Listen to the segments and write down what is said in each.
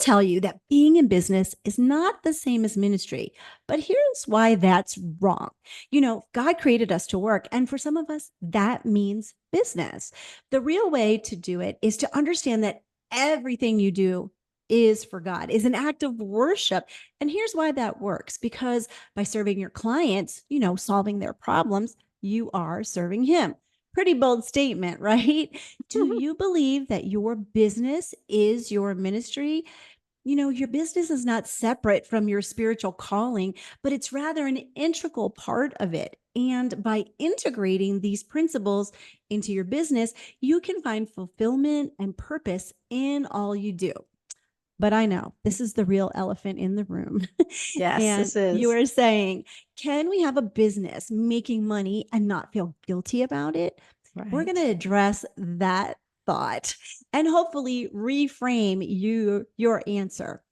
tell you that being in business is not the same as ministry, but here's why that's wrong. God created us to work, and for some of us, that means business. The real way to do it is to understand that everything you do is for God, is an act of worship. And here's why that works, because by serving your clients, solving their problems, you are serving Him. Pretty bold statement, right? Do you believe that your business is your ministry? Your business is not separate from your spiritual calling, but it's rather an integral part of it. And by integrating these principles into your business, you can find fulfillment and purpose in all you do. But I know this is the real elephant in the room. Yes, And this you is. are saying, can we have a business making money and not feel guilty about it? We're going to Right. address that thought and hopefully reframe your answer.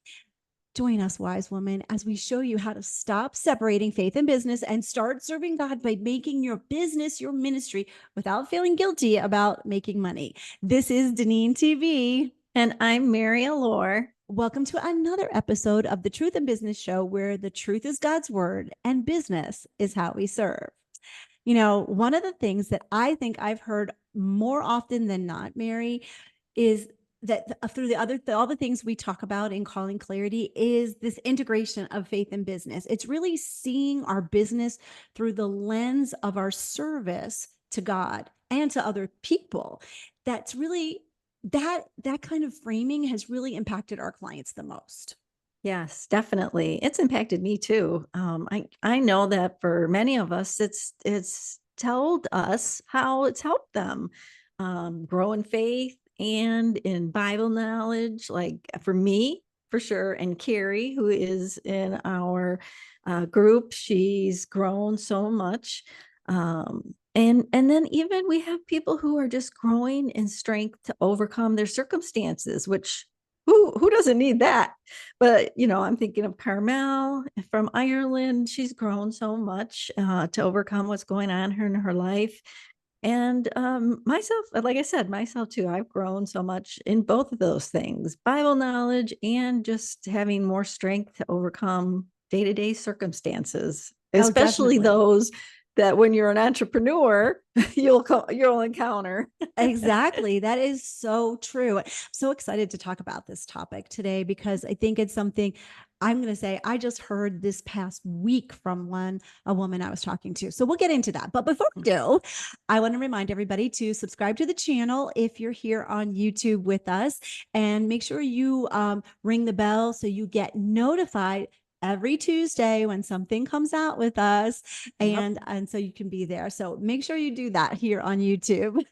Join us, wise woman, as we show you how to stop separating faith and business and start serving God by making your business your ministry without feeling guilty about making money. This is DeneenTB. And I'm Mary Alore. Welcome to another episode of the Truth in Business Show, where the truth is God's word and business is how we serve. One of the things that I think I've heard more often than not, Mary, is that through all the things we talk about in Calling Clarity is this integration of faith and business. It's really seeing our business through the lens of our service to God and to other people. That's really that kind of framing has really impacted our clients the most. Yes, definitely. It's impacted me too. I know that for many of us, it's told us how it's helped them grow in faith and in Bible knowledge. Like for me, for sure, and Carrie, who is in our group, she's grown so much. And then even we have people who are just growing in strength to overcome their circumstances, which who doesn't need that? But I'm thinking of Carmel from Ireland. She's grown so much to overcome what's going on in her life. And myself, like I said, myself too, I've grown so much in both of those things, Bible knowledge and just having more strength to overcome day-to-day circumstances, Oh, especially definitely. those that when you're an entrepreneur, you'll encounter. Exactly. That is so true. So excited to talk about this topic today because I think it's something I'm going to say I just heard this past week from a woman I was talking to. So we'll get into that. But before we do, I want to remind everybody to subscribe to the channel if you're here on YouTube with us, and make sure you ring the bell so you get notified every Tuesday when something comes out with us, Yep. and so you can be there. So make sure you do that here on YouTube.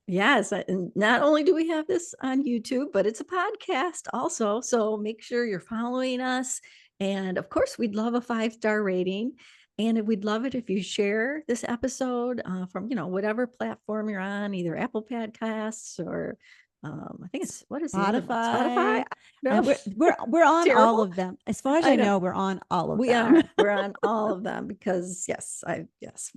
Yes, and not only do we have this on YouTube, but it's a podcast also. So make sure you're following us. And of course, we'd love a 5-star rating. And we'd love it if you share this episode from, whatever platform you're on, either Apple Podcasts or I think it's, what is the other one? Spotify? Spotify. No, We're on all terrible. of them. As far as I I know. know, we're on all of We them. are. We're on all of them because we Yes.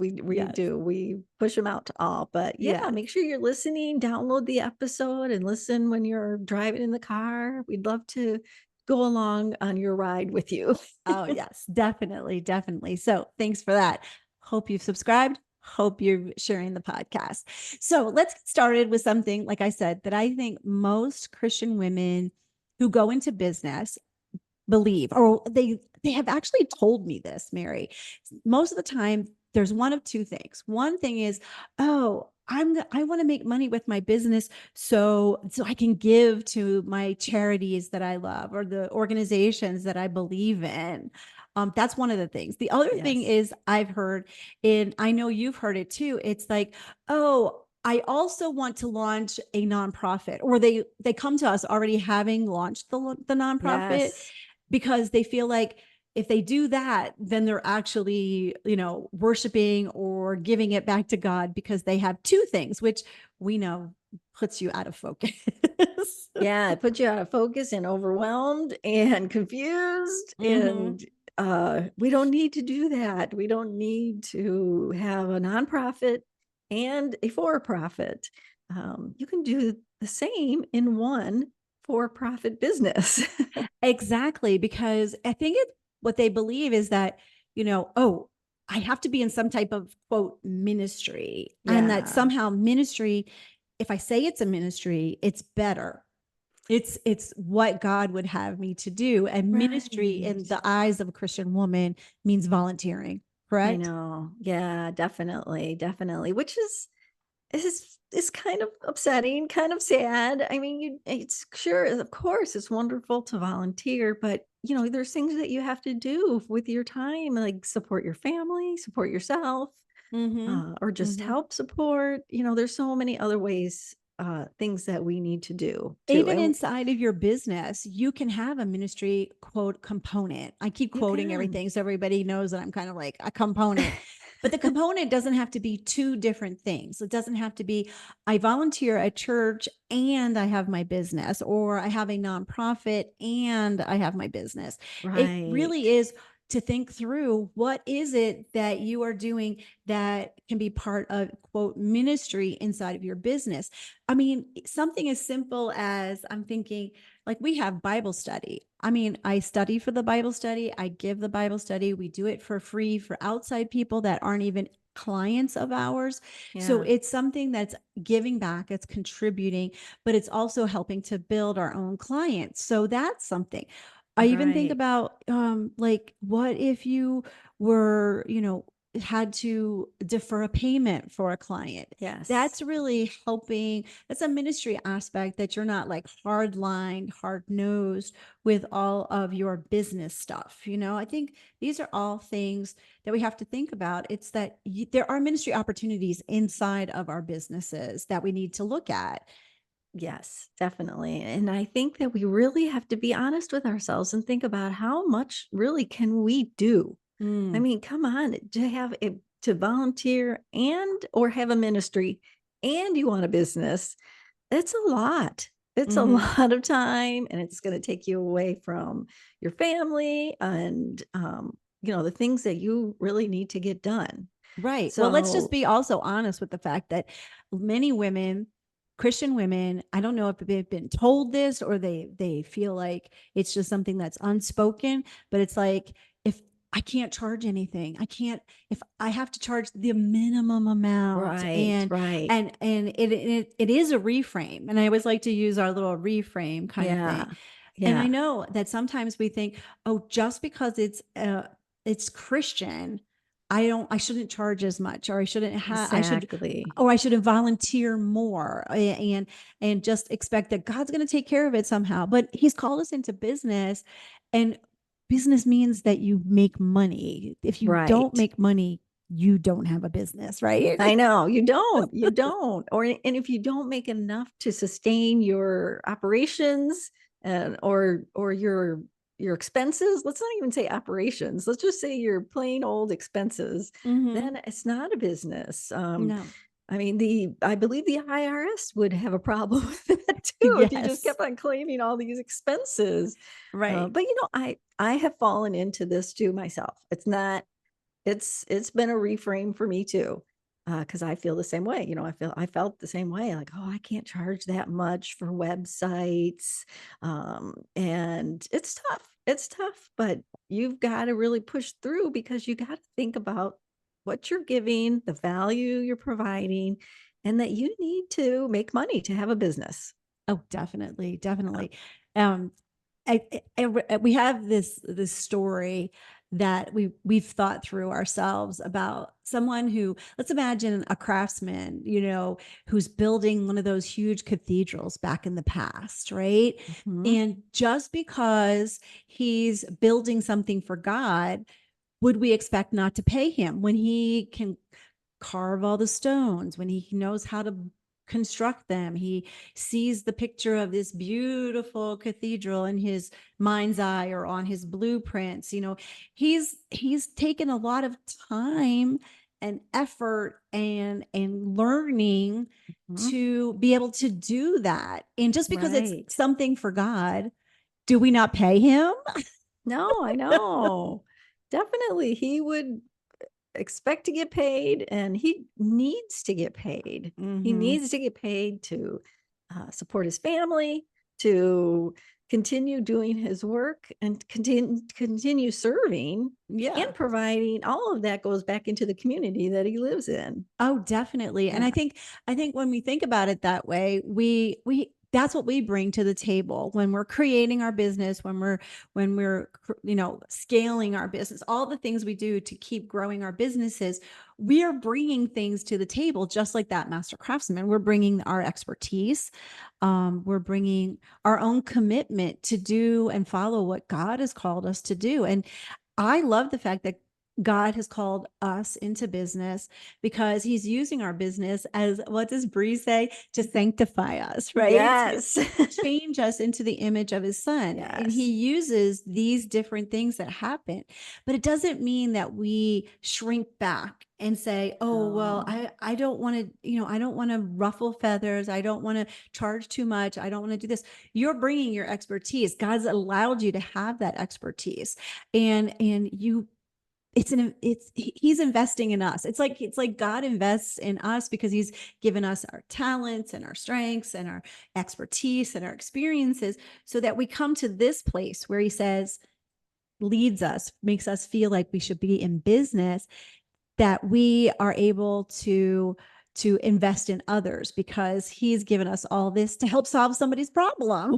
do. We push them out to all. But yeah, Yes. make sure you're listening, download the episode and listen when you're driving in the car. We'd love to go along on your ride with you. Oh, yes, definitely, definitely. So thanks for that. Hope you've subscribed. Hope you're sharing the podcast. So let's get started with something, like I said, that I think most Christian women who go into business believe, or they have actually told me this, Mary. Most of the time, there's one of two things. One thing is, oh, I want to make money with my business so I can give to my charities that I love or the organizations that I believe in. That's one of the things. The other thing Yes. is I've heard, and I know you've heard it too. It's like, oh, I also want to launch a nonprofit, or they come to us already having launched the nonprofit, Yes. because they feel like if they do that, then they're actually, worshiping or giving it back to God, because they have two things, which we know puts you out of focus. Yeah, it puts you out of focus and overwhelmed and confused. Mm-hmm. And we don't need to do that. We don't need to have a nonprofit and a for-profit. You can do the same in one for-profit business. Exactly, because I think what they believe is that, oh, I have to be in some type of quote ministry, and that Yeah, somehow ministry, if I say it's a ministry, it's better. It's what God would have me to do. And ministry in right. the eyes of a Christian woman means volunteering, I correct? know. Yeah, definitely, definitely, which is kind of upsetting, kind of sad. I mean, it's sure, of course, it's wonderful to volunteer, but there's things that you have to do with your time, like support your family, support yourself, Mm-hmm. or just Mm-hmm. help support. There's so many other ways, things that we need to do too. Even And inside of your business, you can have a ministry quote component. I keep you quoting can. everything so everybody knows that I'm kind of like a component. But the component doesn't have to be two different things. It doesn't have to be I volunteer at church and I have my business, or I have a nonprofit and I have my business. It really Right. is to think through what is it that you are doing that can be part of quote ministry inside of your business. I mean, something as simple as I'm thinking, like, we have Bible study. I mean, I study for the Bible study, I give the Bible study, we do it for free for outside people that aren't even clients of ours. So Yeah. it's something that's giving back, it's contributing, but it's also helping to build our own clients. So that's something. I even think Right. about like what if you were, had to defer a payment for a client. Yes. That's really helping. That's a ministry aspect that you're not like hard lined, hard nosed with all of your business stuff. I think these are all things that we have to think about. It's that there are ministry opportunities inside of our businesses that we need to look at. Yes, definitely. And I think that we really have to be honest with ourselves and think about how much really can we do. I Mm, mean, come on, to volunteer and or have a ministry and you want a business, it's a lot. It's a hmm. lot of time and it's going to take you away from your family and the things that you really need to get done. Right. Well, let's just So, be also honest with the fact that many women, Christian women, I don't know if they've been told this or they feel like it's just something that's unspoken, but it's like if I can't charge anything, I can't if I have to charge the minimum amount right, and right. it is a reframe. And I always like to use our little reframe kind of thing. Yeah. And I Yeah. know that sometimes we think, oh, just because it's Christian, I shouldn't charge as much, or Exactly. I should volunteer more and just expect that God's going to take care of it somehow. But he's called us into business, and business means that you make money. If you don't Right. make money, you don't have a business, right? I know, you don't, and if you don't make enough to sustain your operations and or your expenses, let's not even say operations, let's just say your plain old expenses, Mm-hmm. then it's not a business. No. I mean, I believe the IRS would have a problem with that too if you just Yes. kept on claiming all these expenses. Right. But I have fallen into this too myself. It's been a reframe for me too, because I feel the same way. I felt the same way. Like, oh, I can't charge that much for websites, and it's tough. It's tough, but you've got to really push through because you got to think about what you're giving, the value you're providing, and that you need to make money to have a business. Oh, definitely, Uh, definitely. Um, we have this story that we've thought through ourselves about someone who, let's imagine a craftsman, who's building one of those huge cathedrals back in the past, right? mhm. And just because he's building something for God, would we expect not to pay him when he can carve all the stones, when he knows how to construct them? He sees the picture of this beautiful cathedral in his mind's eye or on his blueprints. He's taken a lot of time and effort and learning Mhm. to be able to do that. And just because it's Right. something for God, do we not pay him? No, I know. Definitely. He would expect to get paid and he needs to get paid. He Mm-hmm. needs to get paid to support his family, to continue doing his work and continue serving and Yeah. providing. All of that goes back into the community that he lives in. Oh, definitely. And Yeah. I think when we think about it that way, we that's what we bring to the table when we're creating our business, when we're scaling our business, all the things we do to keep growing our businesses, we are bringing things to the table just like that master craftsman. We're bringing our expertise. We're bringing our own commitment to do and follow what God has called us to do. And I love the fact that God has called us into business because he's using our business as, what does Bree say? To sanctify us, right? To Yes. change us into the image of his son. And he Yes. uses these different things that happen, but it doesn't mean that we shrink back and say, oh, well, No. I don't want to, I don't want to ruffle feathers. I don't want to charge too much. I don't want to do this. You're bringing your expertise. God's allowed you to have that expertise, and you he's investing in us. It's like God invests in us because he's given us our talents and our strengths and our expertise and our experiences so that we come to this place where he says, leads us, makes us feel like we should be in business, that we are able to invest in others because he's given us all this to help solve somebody's problem.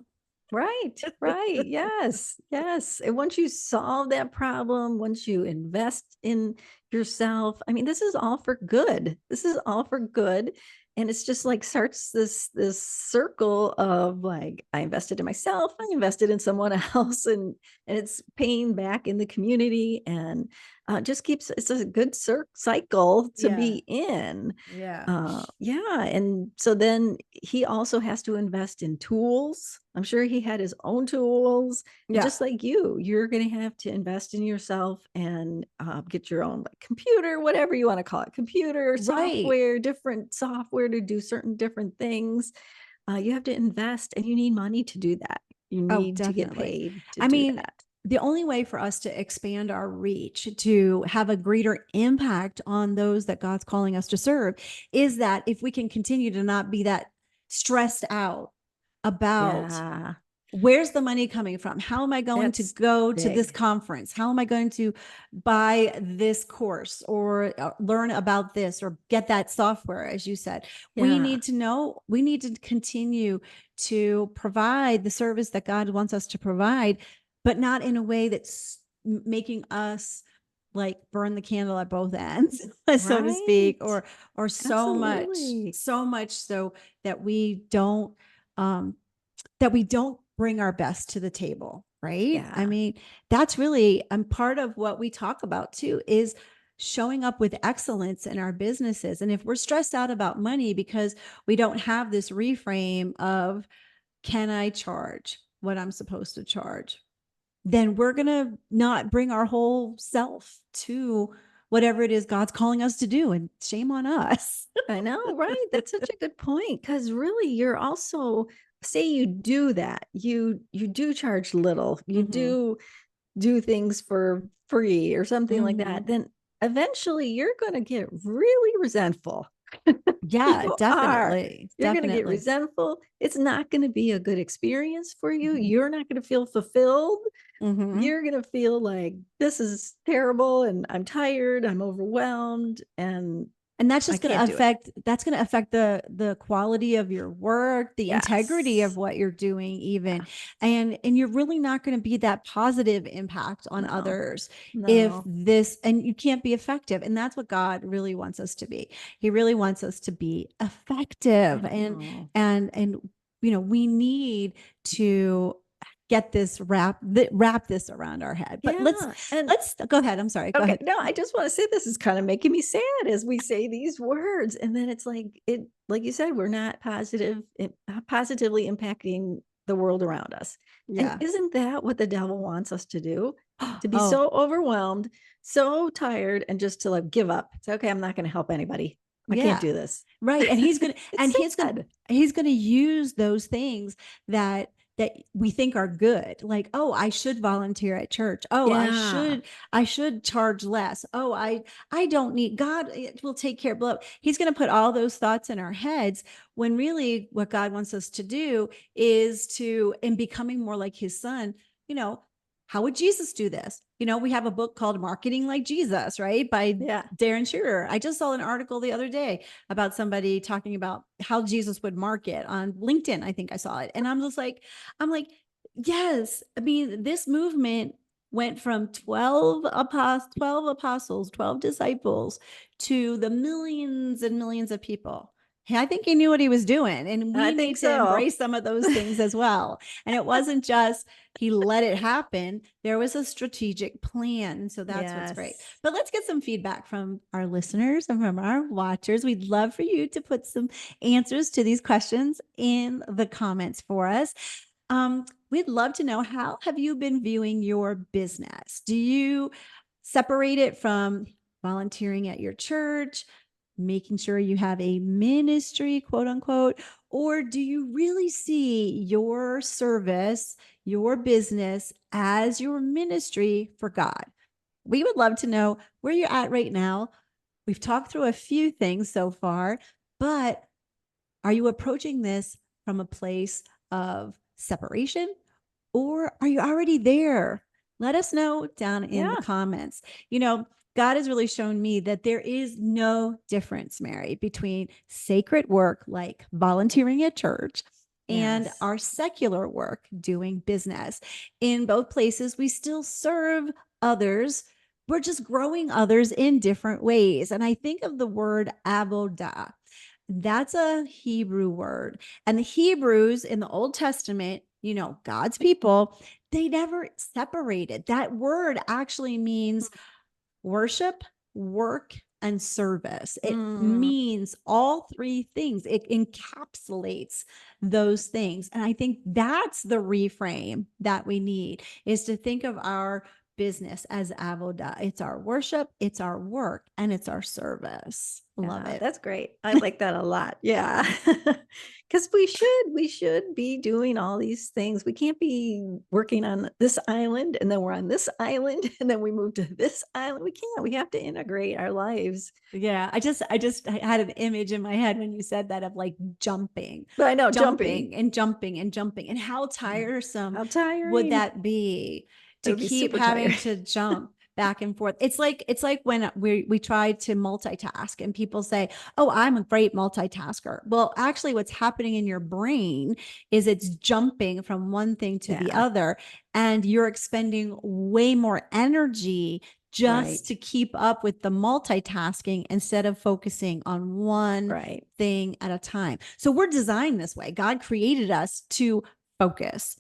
Right, right. Yes, yes. And once you solve that problem, once you invest in yourself, I mean, this is all for good. This is all for good. And it's just like starts this circle of like, I invested in myself, I invested in someone else, and it's paying back in the community, and just keeps, it's a good cycle to Yeah. be in. Yeah. Yeah, and so then he also has to invest in tools. I'm sure he had his own tools, and Yeah. just like you're going to have to invest in yourself and get your own like computer, whatever you want to call it, computer Right. software, different software to do certain different things. You have to invest, and you need money to do that. You Oh, need to get definitely. paid to I do mean, that. the only way for us to expand our reach, to have a greater impact on those that God's calling us to serve, is that if we can continue to not be that stressed out about Yeah, where's the money coming from? How am I going to that's go to this big. conference? How am I going to buy this course or learn about this or get that software, as you said? We Yeah, need to know, we need to continue to provide the service that God wants us to provide, but not in a way that's making us like burn the candle at both ends, so to speak, right. or so much, Absolutely. so much so that we don't um bring our best to the table, right? I Yeah. mean, that's really part of what we talk about too is showing up with excellence in our businesses. And if we're stressed out about money because we don't have this reframe of, can I charge what I'm supposed to charge? Then we're going to not bring our whole self to whatever it is God's calling us to do. And shame on us. I know, right? That's such a good point, because really you're also, say you do that, you do charge little, you Hmm. do things for free or something like that, Hmm. then eventually you're going to get really resentful. Yeah, You are. definitely. You're going to get Definitely. resentful. It's not going to be a good experience for you. Mhm. You're not going to feel fulfilled. Mhm. You're going to feel like this is terrible and I'm tired, I'm overwhelmed, and And that's I just going to can't do it. affect the quality of your work, the integrity of Yes. what you're doing even. Yeah. And you're really not going to be that positive impact on No. others if No. this, and you can't be effective. And that's what God really wants us to be. He really wants us to be I effective, know. and we need to get this wrap this around our head. But let's Yeah. And let's go ahead. I'm sorry. Go okay, ahead. no, I just want to say this is kind of making me sad as we say these words. And then it's like it, like you said, we're not positively impacting the world around us. And Yeah. isn't that what the devil wants us to do? To be Oh, so overwhelmed, so tired, and just to like give up. It's okay, I'm not going to help anybody. I can't yeah. do this. Right. And It's he's sad. he's gonna use those things that that we think are good, like, oh, I should volunteer at church, oh, Yeah. I should charge less, oh, I don't need, God will take care, blah. He's going to put all those thoughts in our heads, when really what God wants us to do is to, in becoming more like his son, you know, how would Jesus do this? We have a book called Marketing Like Jesus, right? By Yeah. Darren Schurer. I just saw an article the other day about somebody talking about how Jesus would market on LinkedIn. I think I saw it. And I'm like, yes. I mean, this movement went from 12 apostles, 12 disciples, to the millions and millions of people. I think he knew what he was doing. And I we think need to so. embrace some of those things as well. And it wasn't just he let it happen. There was a strategic plan. And so that's what's great. Yes. But let's get some feedback from our listeners and from our watchers. We'd love for you to put some answers to these questions in the comments for us. We'd love to know, how have you been viewing your business? Do you separate it from volunteering at your church, making sure you have a ministry, quote unquote, or do you really see your service, your business as your ministry for God? We would love to know where you're at right now. We've talked through a few things so far, but are you approaching this from a place of separation, or are you already there? Let us know down in the Yeah. comments. God has really shown me that there is no difference, Mary, between sacred work like volunteering at church and Yes. our secular work doing business. In both places, we still serve others. We're just growing others in different ways. And I think of the word avodah. That's a Hebrew word. And the Hebrews in the Old Testament, God's people, they never separated. That word actually means worship, work, and service. It Mm, means all three things. It encapsulates those things. And I think that's the reframe that we need, is to think of our business as avodah. It's our worship, it's our work, and it's our service. Love yeah, it. that's great. I like that a lot. Yeah. Because we should be doing all these things. We can't be working on this island and then we're on this island and then we move to this island. We can't. We have to integrate our lives. Yeah, I had an image in my head when you said that, of like jumping, But I know jumping. jumping and jumping and jumping. And how Yeah. tiresome How would tiring. that be, It to would be keep super having tiring. to jump back and forth? It's like when we try to multitask and people say, "Oh, I'm a great multitasker." Well, actually what's happening in your brain is it's jumping from one thing to the Yeah. other, and you're expending way more energy just Right. to keep up with the multitasking instead of focusing on one Right. thing at a time. So we're designed this way. God created us to focus,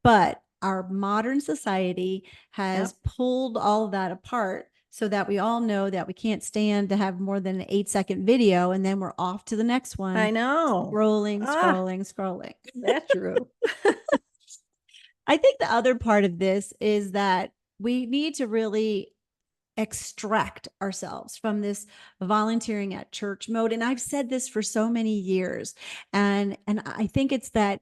but our modern society has Yep. pulled all of that apart, so that we all know that we can't stand to have more than an 8-second video, and then we're off to the next one, I know. scrolling, Ah, scrolling, scrolling. that's true. I think the other part of this is that we need to really extract ourselves from this volunteering at church mode. And I've said this for so many years, and I think it's that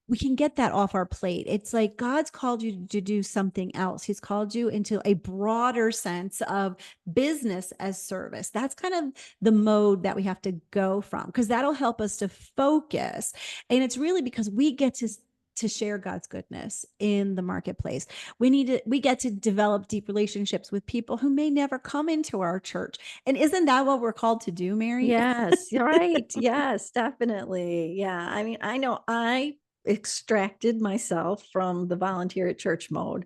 we can get that off our plate. It's like God's called you to do something else. He's called you into a broader sense of business as service. That's kind of the mode that we have to go from, because that'll help us to focus. And it's really because we get to share God's goodness in the marketplace. We get to develop deep relationships with people who may never come into our church. And isn't that what we're called to do, Mary? Yes, you're right. Yes, definitely. Yeah. I mean, I know I extracted myself from the volunteer at church mode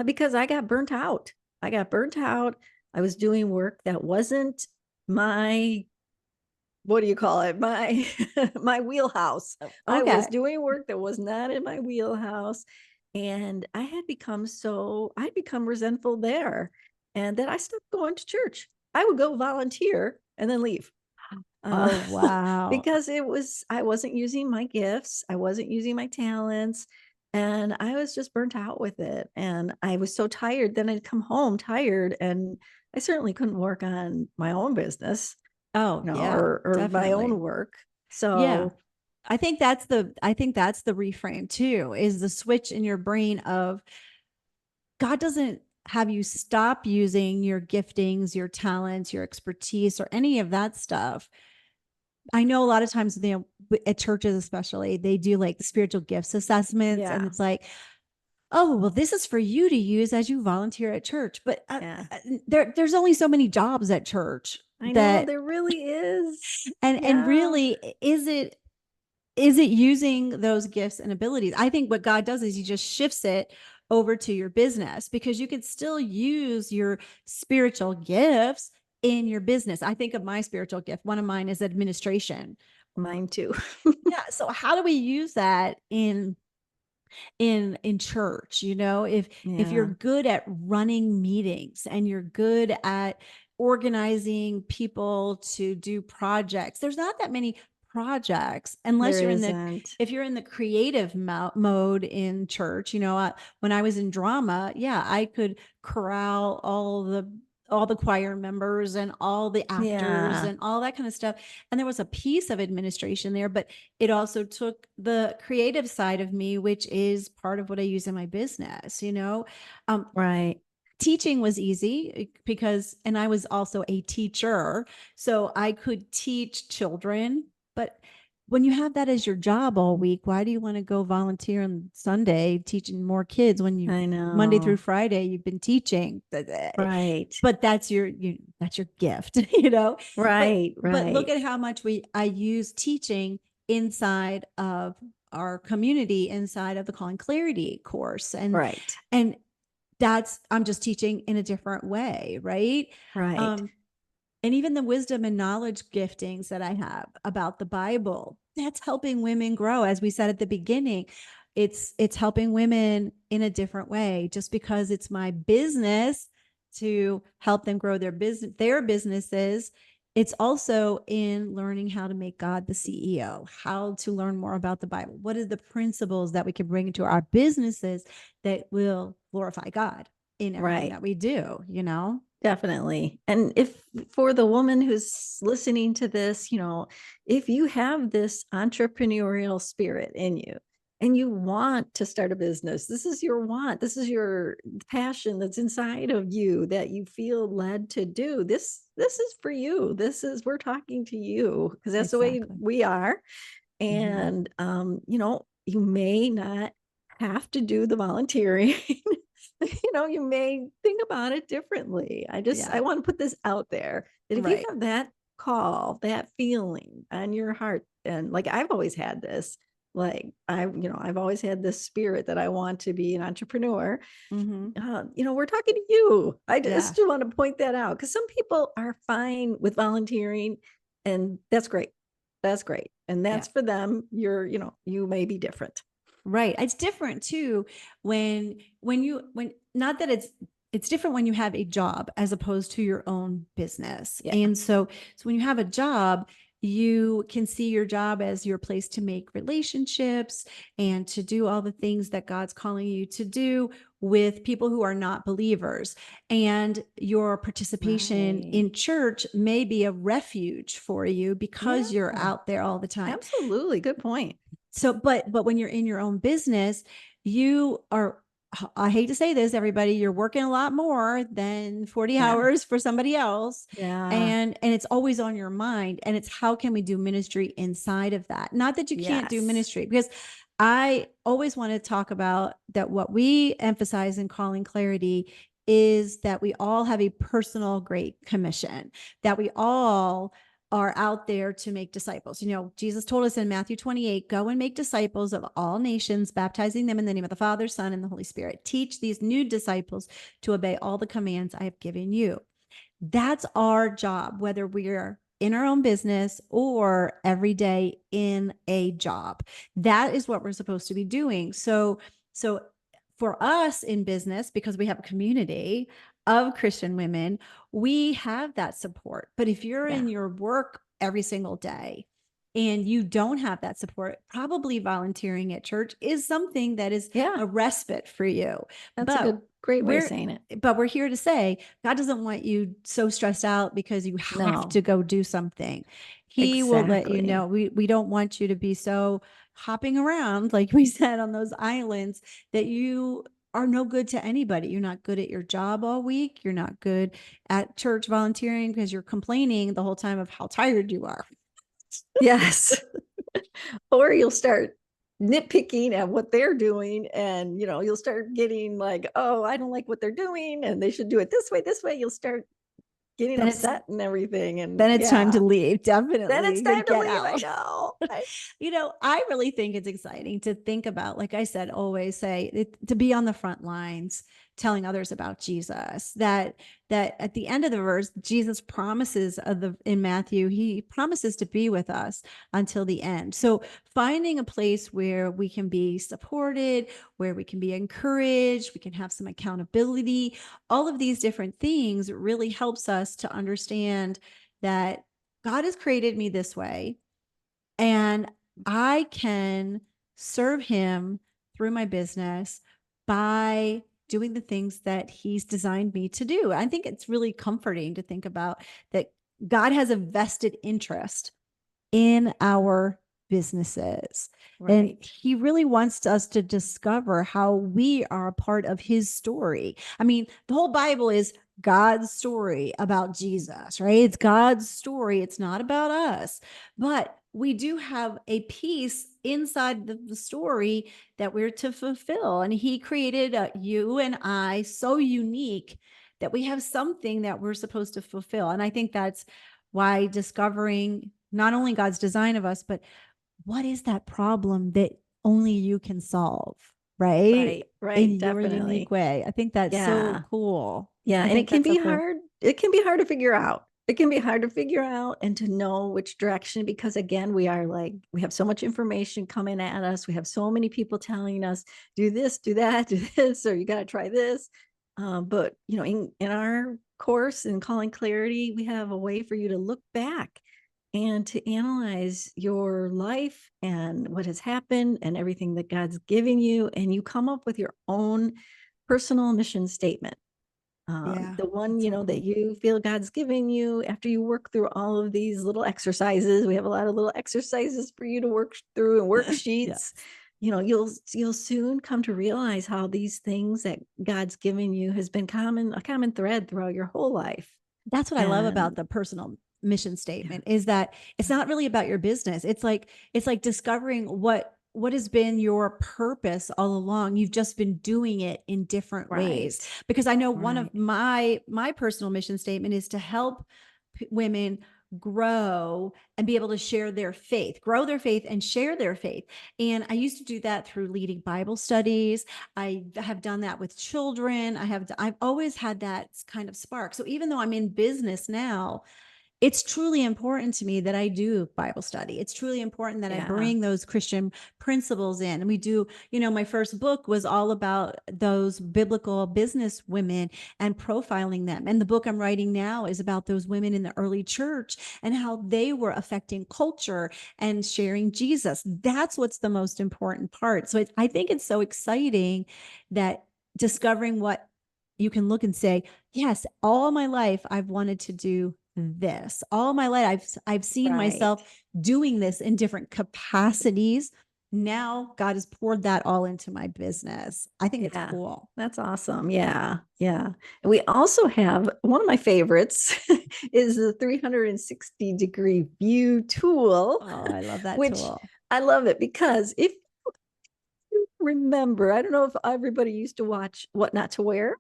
because I got burnt out. I got burnt out. I was doing work that wasn't my, what do you call it? My my wheelhouse. I was Okay. doing work that was not in my wheelhouse. And I'd become resentful there. And then I stopped going to church. I would go volunteer and then leave. Uh, Oh, wow. because I wasn't using my gifts, I wasn't using my talents, and I was just burnt out with it. And I was so tired. Then I'd come home tired, and I certainly couldn't work on my own business, Oh, yeah, or my own definitely. work. Yeah. So I think that's the reframe too, is the switch in your brain of God doesn't have you stop using your giftings, your talents, your expertise, or any of that stuff. I know a lot of times, at churches, especially, they do like the spiritual gifts assessments, and Yeah. it's like, oh, well, this is for you to use as you volunteer at church. But Yeah. there's only so many jobs at church I know that, there really is. and Yeah. really, is it using those gifts and abilities? I think what God does is he just shifts it over to your business, because you can still use your spiritual gifts in your business. I think of my spiritual gift. One of mine is administration. Mine too. Yeah. So how do we use that in church? If you're Yeah. good at running meetings and you're good at organizing people to do projects, there's not that many projects unless There you're in the isn't. if you're in the creative mode in church. When I was in drama, yeah, I could corral all the choir members and all the actors Yeah. and all that kind of stuff, and there was a piece of administration there, but it also took the creative side of me, which is part of what I use in my business. Um, Right. Teaching was easy and I was also a teacher, so I could teach children. But when you have that as your job all week, why do you want to go volunteer on Sunday teaching more kids when I Monday through know. Friday you've been teaching? Right. But that's your gift. but Right. but look Right. at how much I use teaching inside of our community, inside of the Calling Clarity course, Right. and that's I'm just teaching in a different way, right? Right. um and even the wisdom and knowledge giftings that I have about the Bible, that's helping women grow. As we said at the beginning, it's helping women in a different way. Just because it's my business to help them grow their businesses, it's also in learning how to make God the CEO, how to learn more about the Bible. What are the principles that we can bring into our businesses that will glorify God in everything Right. that we do? Definitely. And if for the woman who's listening to this, if you have this entrepreneurial spirit in you and you want to start a business, this is your want, this is your passion that's inside of you that you feel led to do. This is for you. We're talking to you because that's the way Exactly. we are. Mhm. And you may not have to do the volunteering. You may think about it differently. I Yeah. want to put this out there that if you Right. have that call, that feeling on your heart, and like I've always had this, like I've always had this spirit that I want to be an entrepreneur. Mhm. We're talking to you. I Yeah. just want to point that out because some people are fine with volunteering, and that's great. That's great. And Yeah. that's for them. You may be different. Right. It's different too when not that it's different when you have a job as opposed to your own business. Yeah. And so when you have a job, you can see your job as your place to make relationships and to do all the things that God's calling you to do with people who are not believers. And your participation Right. in church may be a refuge for you because you're Yeah. out there all the time. Absolutely. Good point. So but when you're in your own business, you are, I hate to say this, everybody, you're working a lot more than 40 Yeah. hours for somebody else. Yeah. And it's always on your mind, and it's how can we do ministry inside of that? Not that you can't do Yes. ministry, because I always want to talk about that. What we emphasize in Calling Clarity is that we all have a personal great commission, that we all are out there to make disciples. Jesus told us in Matthew 28, go and make disciples of all nations, baptizing them in the name of the Father, Son, and the Holy Spirit. Teach these new disciples to obey all the commands I have given you. That's our job, whether we're in our own business or every day in a job. That is what we're supposed to be doing. So for us in business, because we have a community of Christian women, we have that support. But if you're Yeah. in your work every single day and you don't have that support, probably volunteering at church is something that is Yeah. a respite for you. That's a But great way of we're saying it. but we're here to say God doesn't want you so stressed out because you have No. to go do something. He will let you Exactly. know. We don't want you to be so hopping around, like we said, on those islands that you are no good to anybody. You're not good at your job all week. You're not good at church volunteering because you're complaining the whole time of how tired you are. Yes. Or you'll start nitpicking at what they're doing, and you'll start getting like, oh, I don't like what they're doing and they should do it this way. You'll start getting Then it's upset and everything, and then it's time to yeah, leave. then Definitely. it's You got to time to get leave. I out. know. I really think it's exciting to think about, like I said, always say to be on the front lines, telling others about Jesus. That at the end of the verse, Jesus promises in Matthew, he promises to be with us until the end. So finding a place where we can be supported, where we can be encouraged, we can have some accountability, all of these different things really helps us to understand that God has created me this way, and I can serve him through my business by doing the things that he's designed me to do. I think it's really comforting to think about that God has a vested interest in our businesses. And Right. he really wants us to discover how we are a part of his story. I mean, the whole Bible is God's story about Jesus, right? It's God's story. It's not about us. But we do have a piece inside the story that we're to fulfill. And he created you and I so unique that we have something that we're supposed to fulfill. And I think that's why discovering not only God's design of us, but what is that problem that only you can solve, right? Right. In Right. your unique Definitely. way. I think that's so Yeah. cool. Yeah, I and it think can that's so be cool. hard. It can be hard to figure out. It can be hard to figure out and to know which direction, because again, we have so much information coming at us. We have so many people telling us, do this, do that, do this, or you got to try this. But in our course in Calling Clarity, we have a way for you to look back and to analyze your life and what has happened and everything that God's giving you, and you come up with your own personal mission statement, Yeah, the one that's so that cool. you feel God's giving you after you work through all of these little exercises. We have a lot of little exercises for you to work through and worksheets. Yes. You'll soon come to realize how these things that God's given you has been a common thread throughout your whole life. That's what I love about And the personal mission yeah, statement is that it's not really about your business. It's like discovering what has been your purpose all along. You've just been doing it in different ways. right, Because I know one of right, my personal mission statement is to help women grow and be able to share their faith, grow their faith and share their faith. And I used to do that through leading Bible studies. I have done that with children. I've always had that kind of spark. So even though I'm in business now, it's truly important to me that I do Bible study. It's truly important that I yeah, bring those Christian principles in. And we do, my first book was all about those biblical business women and profiling them. And the book I'm writing now is about those women in the early church and how they were affecting culture and sharing Jesus. That's what's the most important part. So I think it's so exciting that discovering what you can look and say, yes, all my life I've wanted to do this. All my life I've seen right. myself doing this in different capacities. Now God has poured that all into my business. I think it's Yeah, cool. that's awesome. Yeah, yeah. And we also have one of my favorites is the 360-degree view tool, Oh, I love that which tool. I love it because if you remember, I don't know if everybody used to watch What Not to Wear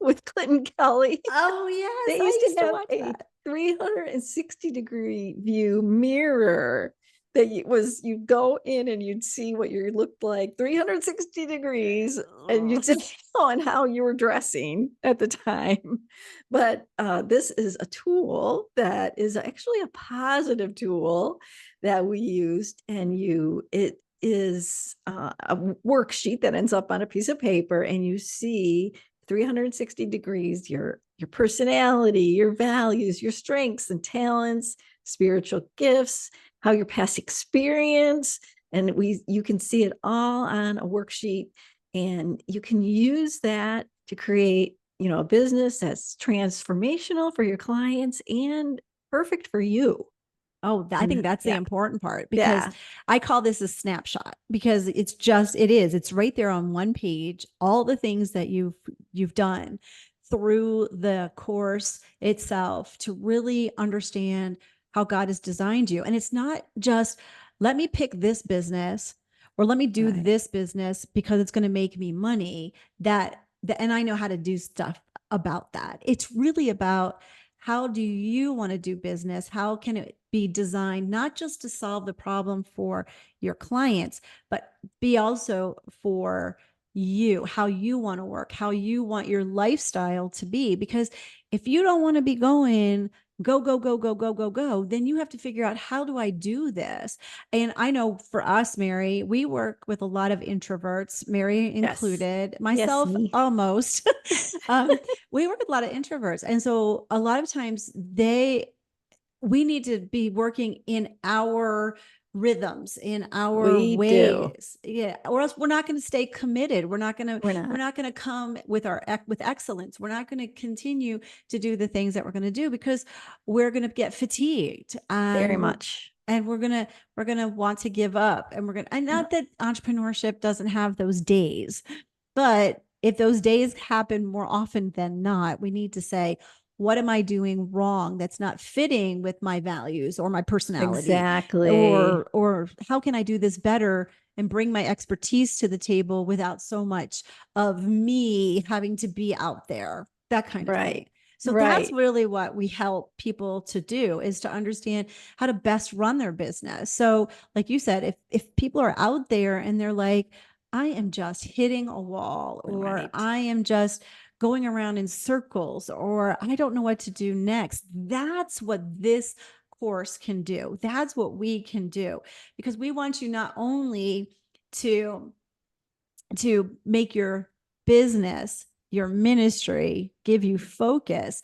with Clinton Kelly. Oh, yes, They I used to used to have watch a that. 360-degree view mirror that you'd go in and you'd see what you looked like 360 degrees, and you'd see on how you were dressing at the time. But this is a tool that is actually a positive tool that we used, and it is a worksheet that ends up on a piece of paper, and you see 360 degrees your personality, your values, your strengths and talents, spiritual gifts, how your past experience, and you can see it all on a worksheet, and you can use that to create a business that's transformational for your clients and perfect for you. Oh, I think And that's the yeah, important part because yeah, I call this a snapshot because it is right there on one page, all the things that you've done through the course itself to really understand how God has designed you. And it's not just let me pick this business or let me do right. this business because it's going to make me money and I know how to do stuff about that. It's really about how do you want to do business? How can it be designed not just to solve the problem for your clients, but be also for you, how you want to work, how you want your lifestyle to be? Because if you don't want to be going, go, go, go, go, go, go, go, then you have to figure out how do I do this? And I know for us, Mary, we work with a lot of introverts, Mary Yes. included, Yes, myself me. almost. um, we work with a lot of introverts. And so a lot of times we need to be working in our rhythms, in our We do. ways. Yeah. Or else we're not going to stay committed. We're we're not. not going to come with with excellence. We're not going to continue to do the things that we're going to do because we're going to get fatigued Very and much. we're going to want to give up and Yeah. not that entrepreneurship doesn't have those days, but if those days happen more often than not, we need to say, what am I doing wrong that's not fitting with my values or my personality? Exactly. Or how can I do this better and bring my expertise to the table without so much of me having to be out there? That kind of thing. Right. So that's Right. really what we help people to do is to understand how to best run their business. So like you said, if people are out there and they're like, I am just hitting a wall, or Right. I am just going around in circles, or I don't know what to do next. That's what this course can do. That's what we can do because we want you not only to make your business, your ministry, give you focus.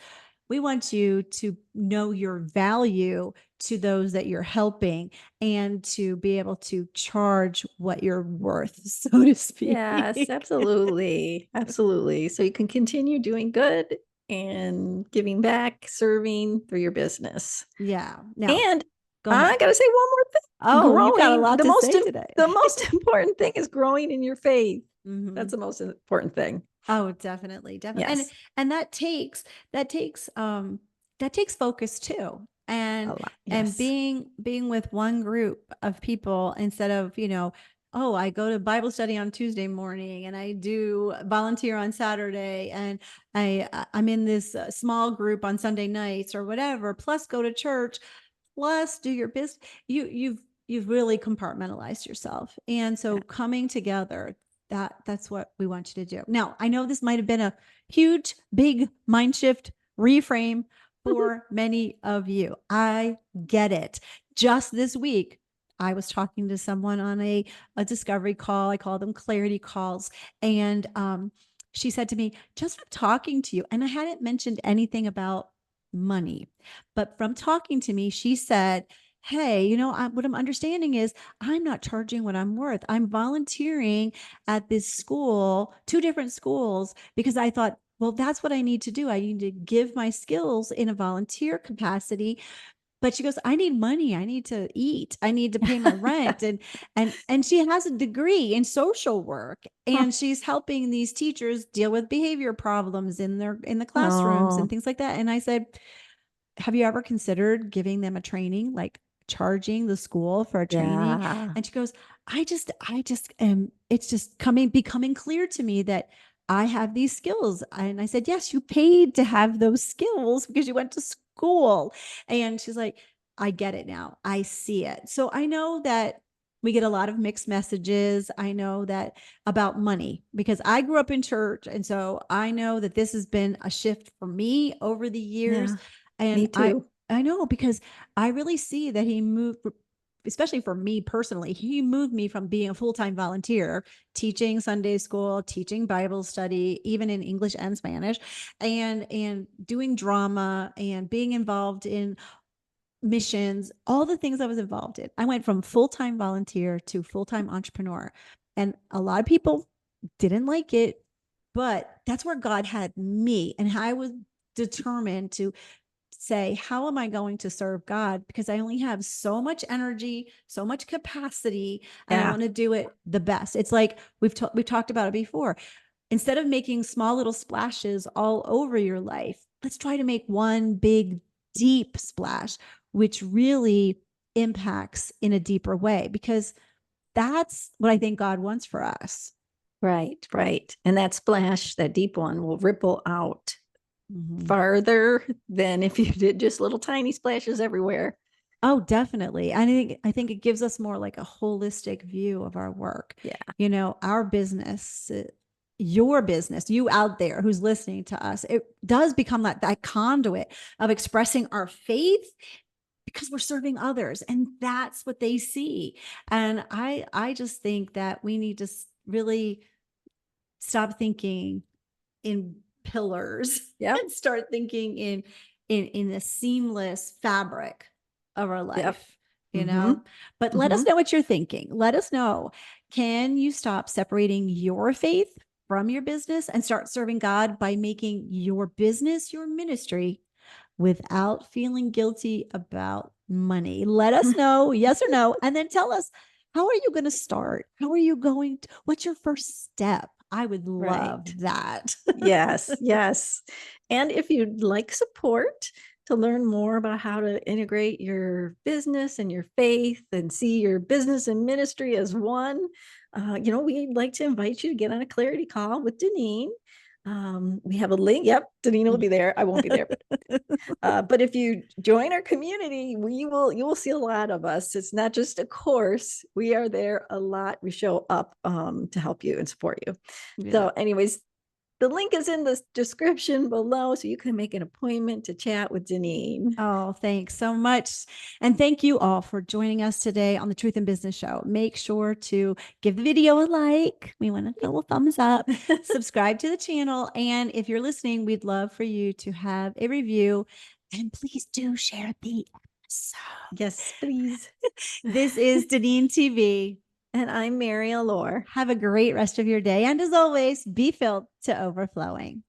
We want you to know your value to those that you're helping and to be able to charge what you're worth, so to Yes, speak. absolutely. Absolutely. So you can continue doing good and giving back, serving through your business. Yeah. Now, And go I ahead. gotta say one more thing. Oh, you got a Growing, lot to say today. the most important thing is growing in your faith. That's Mhm. the most important thing. Oh, definitely, definitely. Yes. And that takes that takes focus too. A And lot. Yes. being with one group of people instead of, oh, I go to Bible study on Tuesday morning and I do volunteer on Saturday and I'm in this small group on Sunday nights or whatever, plus go to church, plus do your business. You've really compartmentalized yourself. And so Yeah. coming together, that's what we want you to do. Now, I know this might have been a huge, big mind shift reframe for many of you. I get it. Just this week, I was talking to someone on a discovery call. I call them clarity calls. And she said to me, just from talking to you, and I hadn't mentioned anything about money, but from talking to me, she said, hey, what I'm understanding is I'm not charging what I'm worth. I'm volunteering at this school, two different schools, because I thought, well, that's what I need to do. I need to give my skills in a volunteer capacity. But she goes, I need money. I need to eat. I need to pay my rent. And she has a degree in social work and she's helping these teachers deal with behavior problems in the classrooms and Oh, things like that. And I said, have you ever considered giving them a training, like charging the school for a training? yeah. And she goes, I just am, it's just becoming clear to me that I have these skills. And I said, yes, you paid to have those skills because you went to school. And she's like, I get it now. I see it. So I know that we get a lot of mixed messages. I know that about money because I grew up in church. And so I know that this has been a shift for me over the years. Yeah. And Me too. I know because I really see that he moved, especially for me personally, he moved me from being a full-time volunteer, teaching Sunday school, teaching Bible study, even in English and Spanish, and doing drama and being involved in missions, all the things I was involved in. I went from full-time volunteer to full-time entrepreneur. And a lot of people didn't like it, but that's where God had me. And I was determined to say, how am I going to serve God? Because I only have so much energy, so much capacity, and I Yeah. want to do it the best. It's like we've talked about it before. Instead of making small little splashes all over your life, let's try to make one big deep splash, which really impacts in a deeper way, because that's what I think God wants for us. Right, right. And that splash, that deep one, will ripple out Mhm. farther than if you did just little tiny splashes everywhere. Oh, definitely. I think it gives us more like a holistic view of our work. Yeah. Our business, your business, you out there who's listening to us, it does become that conduit of expressing our faith because we're serving others, and that's what they see. And I just think that we need to really stop thinking in pillars Yep. and start thinking in the seamless fabric of our Yep. life, you Mm-hmm. know. But let Mm-hmm. us know what you're thinking. Let us know, can you stop separating your faith from your business and start serving God by making your business your ministry without feeling guilty about money? Let us know, yes or no, and then tell us, how are you going to start? How are you going to, what's your first step? I would Right. love that. Yes, yes. And if you'd like support to learn more about how to integrate your business and your faith and see your business and ministry as one, we'd like to invite you to get on a clarity call with Deneen. We have a link. Yep, Deneen will be there. I won't be there, but if you join our community, you will see a lot of us. It's not just a course. We are there a lot. We show up to help you and support you. Yeah. So, anyways, the link is in the description below, so you can make an appointment to chat with Deneen. Oh, thanks so much. And thank you all for joining us today on the Truth in Business Show. Make sure to give the video a like. We want a little thumbs up, subscribe to the channel. And if you're listening, we'd love for you to have a review. And please do share the episode. Yes, please. This is DeneenTB. And I'm Mary Alore. Have a great rest of your day. And as always, be filled to overflowing.